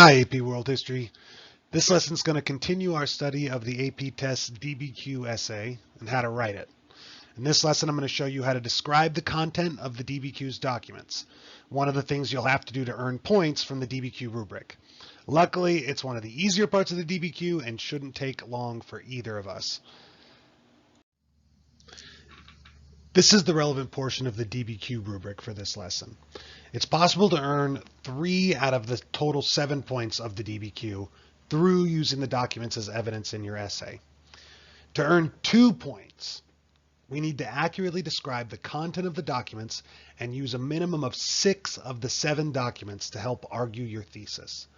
Hi, AP World History. This lesson is going to continue our study of the AP Test DBQ essay and how to write it. In this lesson, I'm going to show you how to describe the content of the DBQ's documents, one of the things you'll have to do to earn points from the DBQ rubric. Luckily, it's one of the easier parts of the DBQ and shouldn't take long for either of us. This is the relevant portion of the DBQ rubric for this lesson. It's possible to earn 3 out of the total 7 points of the DBQ through using the documents as evidence in your essay. To earn 2 points, we need to accurately describe the content of the documents and use a minimum of 6 of the 7 documents to help argue your thesis.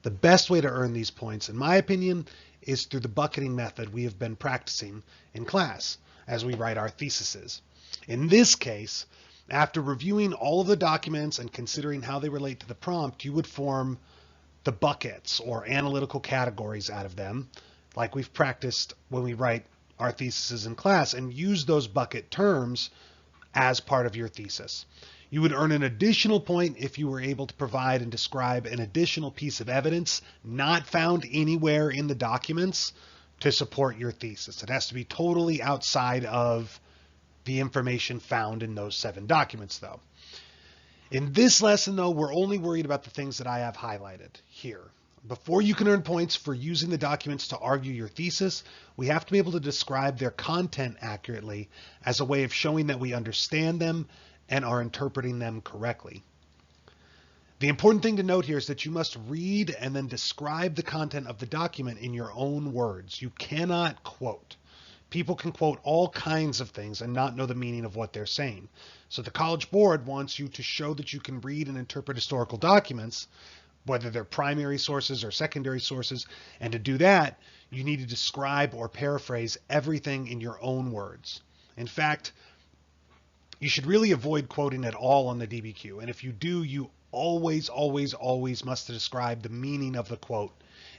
The best way to earn these points, in my opinion, is through the bucketing method we have been practicing in class as we write our theses. In this case, after reviewing all of the documents and considering how they relate to the prompt, you would form the buckets or analytical categories out of them, like we've practiced when we write our theses in class, and use those bucket terms as part of your thesis. You would earn an additional point if you were able to provide and describe an additional piece of evidence not found anywhere in the documents to support your thesis. It has to be totally outside of the information found in those 7 documents, though. In this lesson, though, we're only worried about the things that I have highlighted here. Before you can earn points for using the documents to argue your thesis, we have to be able to describe their content accurately as a way of showing that we understand them and are interpreting them correctly. The important thing to note here is that you must read and then describe the content of the document in your own words. You cannot quote. People can quote all kinds of things and not know the meaning of what they're saying. So the College Board wants you to show that you can read and interpret historical documents, whether they're primary sources or secondary sources, and to do that, you need to describe or paraphrase everything in your own words. In fact, you should really avoid quoting at all on the DBQ, and if you do, you always must describe the meaning of the quote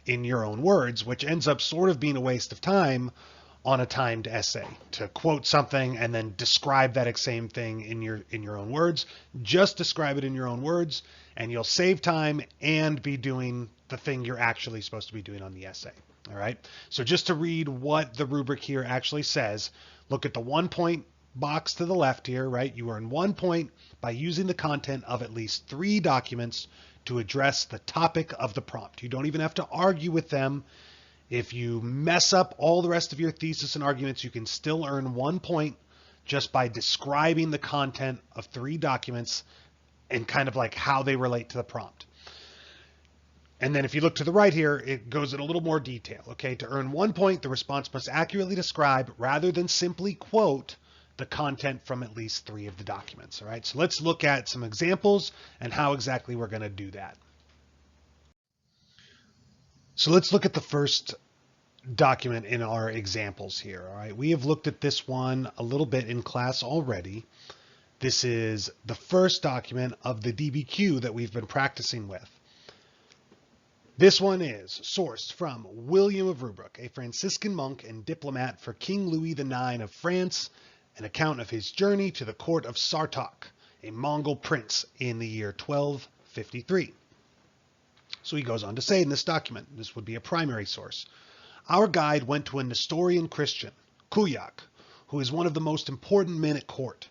in your own words, which ends up sort of being a waste of time on a timed essay to quote something and then describe that same thing in your own words. Just describe it in your own words and you'll save time and be doing the thing you're actually supposed to be doing on the essay. All right. So just to read what the rubric here actually says, look at the 1 point box to the left here, right? You earn 1 point by using the content of at least 3 documents to address the topic of the prompt. You don't even have to argue with them. If you mess up all the rest of your thesis and arguments, you can still earn 1 point just by describing the content of 3 documents and kind of like how they relate to the prompt. And then if you look to the right here, it goes in a little more detail. Okay, to earn 1 point, the response must accurately describe rather than simply quote the content from at least 3 of the documents. All right, so let's look at some examples and how exactly we're going to do that. So let's look at the first document in our examples here. All right, we have looked at this one a little bit in class already. This is the first document of the DBQ that we've been practicing with. This one is sourced from William of Rubruck, a Franciscan monk and diplomat for King Louis IX of France, an account of his journey to the court of Sartok, a Mongol prince in the year 1253. So he goes on to say in this document, this would be a primary source, our guide went to a Nestorian Christian, Kuyak, who is one of the most important men at court.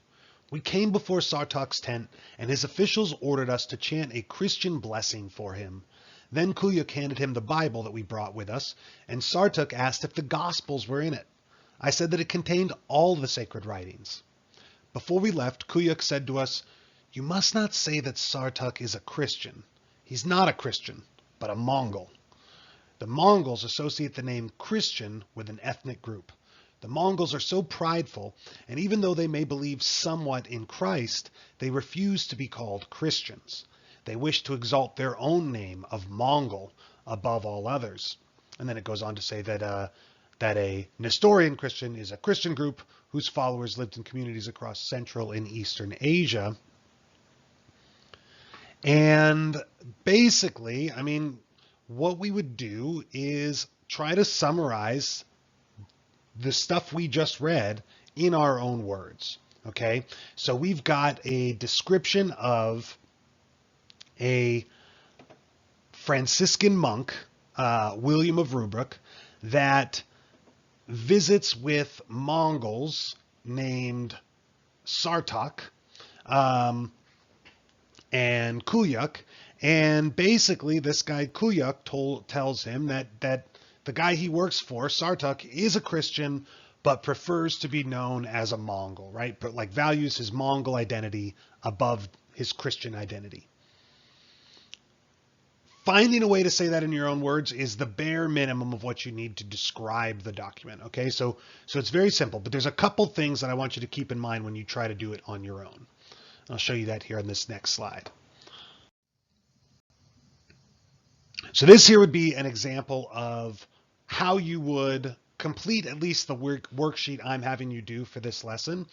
We came before Sartok's tent, and his officials ordered us to chant a Christian blessing for him. Then Kuyak handed him the Bible that we brought with us, and Sartok asked if the Gospels were in it. I said that it contained all the sacred writings. Before we left, Kuyak said to us, "You must not say that Sartok is a Christian. He's not a Christian, but a Mongol." The Mongols associate the name Christian with an ethnic group. The Mongols are so prideful, and even though they may believe somewhat in Christ, they refuse to be called Christians. They wish to exalt their own name of Mongol above all others. And then it goes on to say that a Nestorian Christian is a Christian group whose followers lived in communities across Central and Eastern Asia. And basically, I mean, what we would do is try to summarize the stuff we just read in our own words. Okay, so we've got a description of a Franciscan monk, William of Rubruck, that visits with Mongols named Sartok and Kuyuk. And basically, this guy Kuyuk tells him that the guy he works for, Sartok, is a Christian, but prefers to be known as a Mongol, right? But like values his Mongol identity above his Christian identity. Finding a way to say that in your own words is the bare minimum of what you need to describe the document. Okay, so it's very simple, but there's a couple things that I want you to keep in mind when you try to do it on your own. I'll show you that here on this next slide. So this here would be an example of how you would complete at least the worksheet I'm having you do for this lesson.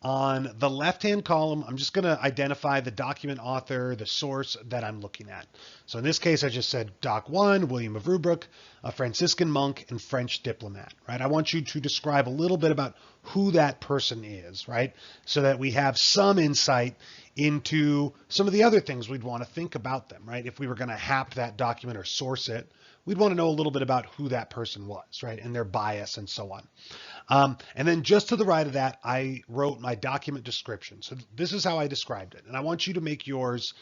On the left-hand column, I'm just going to identify the document author, the source that I'm looking at. So in this case, I just said Doc 1, William of Rubruck, a Franciscan monk and French diplomat, right? I want you to describe a little bit about who that person is, right? So that we have some insight into some of the other things we'd want to think about them, right? If we were going to hap that document or source it, we'd want to know a little bit about who that person was, right? And their bias and so on. And then just to the right of that, I wrote my document description. So this is how I described it. And I want you to make yours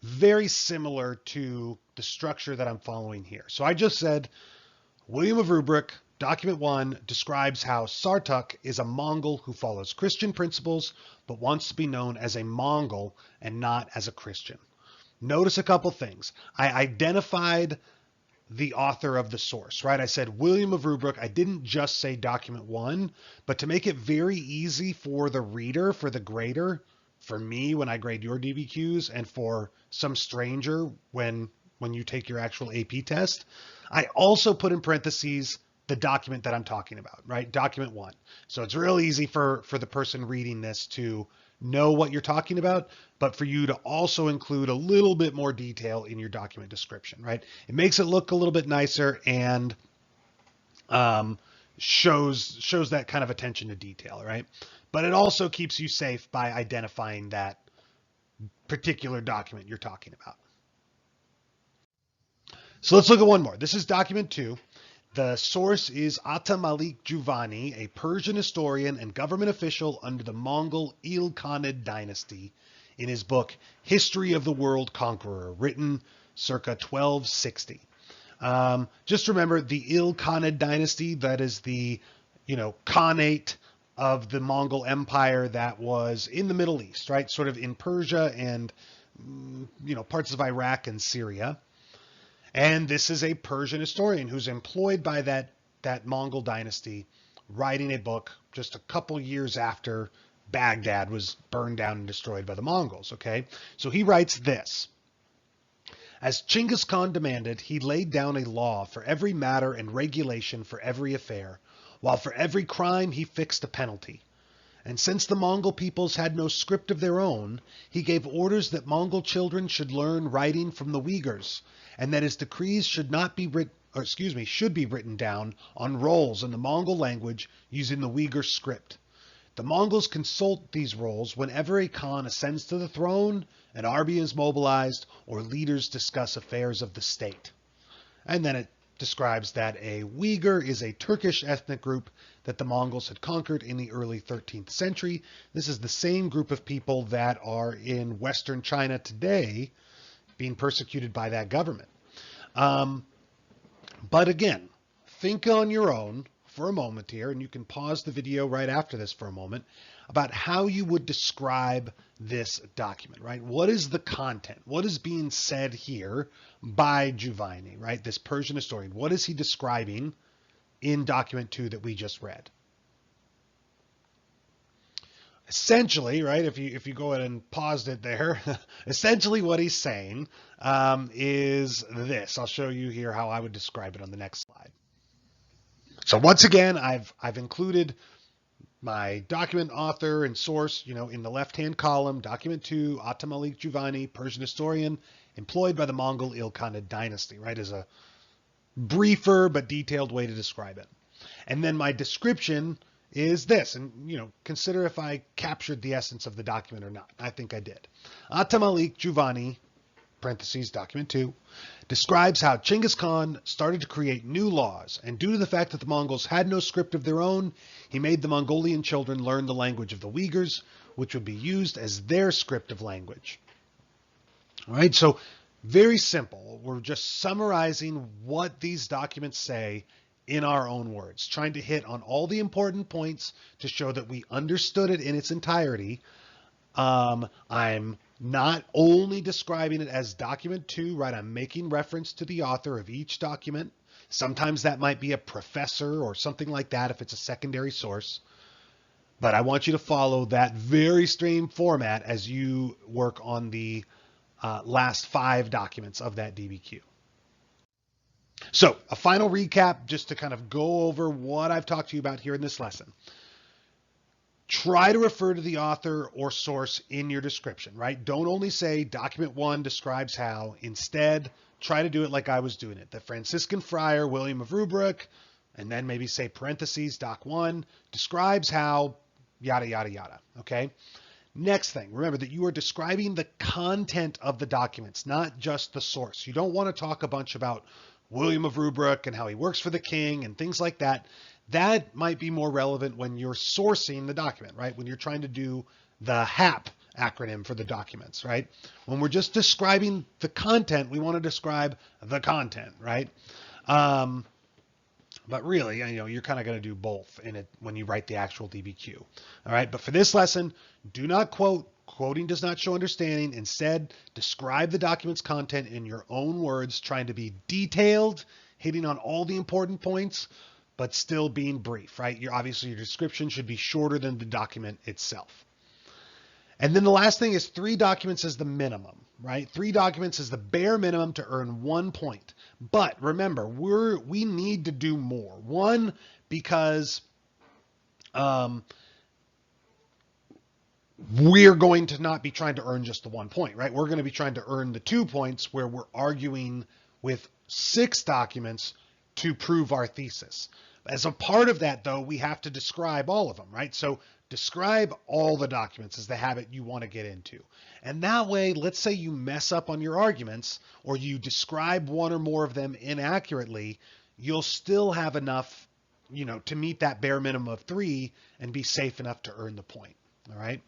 very similar to the structure that I'm following here. So I just said, William of Rubruck, document 1, describes how Sartok is a Mongol who follows Christian principles, but wants to be known as a Mongol and not as a Christian. Notice a couple things. I identified the author of the source, right? I said William of Rubruck. I didn't just say document 1, but to make it very easy for the reader, for the grader, for me when I grade your DBQs, and for some stranger when you take your actual AP test, I also put in parentheses the document that I'm talking about, right? Document 1. So it's real easy for the person reading this to know what you're talking about, but for you to also include a little bit more detail in your document description, right? It makes it look a little bit nicer and shows that kind of attention to detail, right? But it also keeps you safe by identifying that particular document you're talking about. So let's look at one more. This is document 2. The source is Ata Malik Juvani, a Persian historian and government official under the Mongol Ilkhanid dynasty, in his book History of the World Conqueror, written circa 1260. Just remember the Ilkhanid dynasty, that is the, Khanate of the Mongol Empire that was in the Middle East, right? Sort of in Persia and, parts of Iraq and Syria. And this is a Persian historian who's employed by that Mongol dynasty, writing a book just a couple years after Baghdad was burned down and destroyed by the Mongols, okay? So he writes this. As Chinggis Khan demanded, he laid down a law for every matter and regulation for every affair, while for every crime he fixed a penalty. And since the Mongol peoples had no script of their own, he gave orders that Mongol children should learn writing from the Uyghurs, and that his decrees should be written down on rolls in the Mongol language using the Uyghur script. The Mongols consult these rolls whenever a Khan ascends to the throne, an army is mobilized, or leaders discuss affairs of the state. And then it describes that a Uyghur is a Turkish ethnic group that the Mongols had conquered in the early 13th century. This is the same group of people that are in Western China today being persecuted by that government. But again, think on your own for a moment here, and you can pause the video right after this for a moment, about how you would describe this document, right? What is the content? What is being said here by Juvani, right? This Persian historian. What is he describing in document 2 that we just read? Essentially, right, if you go ahead and paused it there, essentially what he's saying is this. I'll show you here how I would describe it on the next slide. So once again, I've included my document author and source, in the left-hand column, document 2, Ata Malik Juvani, Persian historian, employed by the Mongol Ilkhanid dynasty, right, as a briefer but detailed way to describe it. And then my description is this, and consider if I captured the essence of the document or not. I think I did. Ata Malik Juvani, parentheses, document 2, describes how Chinggis Khan started to create new laws, and due to the fact that the Mongols had no script of their own, he made the Mongolian children learn the language of the Uyghurs, which would be used as their script of language. All right, so very simple. We're just summarizing what these documents say in our own words, trying to hit on all the important points to show that we understood it in its entirety. I'm not only describing it as document 2, right? I'm making reference to the author of each document. Sometimes that might be a professor or something like that if it's a secondary source. But I want you to follow that very same format as you work on the last 5 documents of that DBQ. So a final recap, just to kind of go over what I've talked to you about here in this lesson. Try to refer to the author or source in your description, right? Don't only say document 1 describes how. Instead, try to do it like I was doing it. The Franciscan friar, William of Rubric, and then maybe say parentheses, doc 1, describes how, yada, yada, yada, okay? Next thing, remember that you are describing the content of the documents, not just the source. You don't want to talk a bunch about William of Rubric and how he works for the king and things like that. That might be more relevant when you're sourcing the document, right? When you're trying to do the HAP acronym for the documents, right? When we're just describing the content, we want to describe the content, right? But really, you're kind of going to do both in it when you write the actual DBQ. All right. But for this lesson, do not quote. Quoting does not show understanding. Instead, describe the document's content in your own words, trying to be detailed, hitting on all the important points, but still being brief, right? Obviously, your description should be shorter than the document itself. And then the last thing is 3 documents is the minimum, right? 3 documents is the bare minimum to earn 1 point. But remember, we need to do more. 1, because we're going to not be trying to earn just the 1 point, right? We're going to be trying to earn the 2 points where we're arguing with 6 documents to prove our thesis. As a part of that, though, we have to describe all of them, right? So describe all the documents as the habit you want to get into. And that way, let's say you mess up on your arguments or you describe one or more of them inaccurately, you'll still have enough, to meet that bare minimum of 3 and be safe enough to earn the point. All right.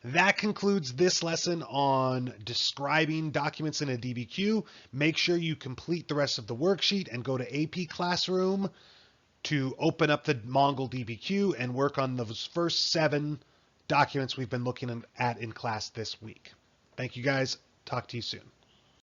That concludes this lesson on describing documents in a DBQ. Make sure you complete the rest of the worksheet and go to AP Classroom to open up the Mongol DBQ and work on those first 7 documents we've been looking at in class this week. Thank you guys. Talk to you soon.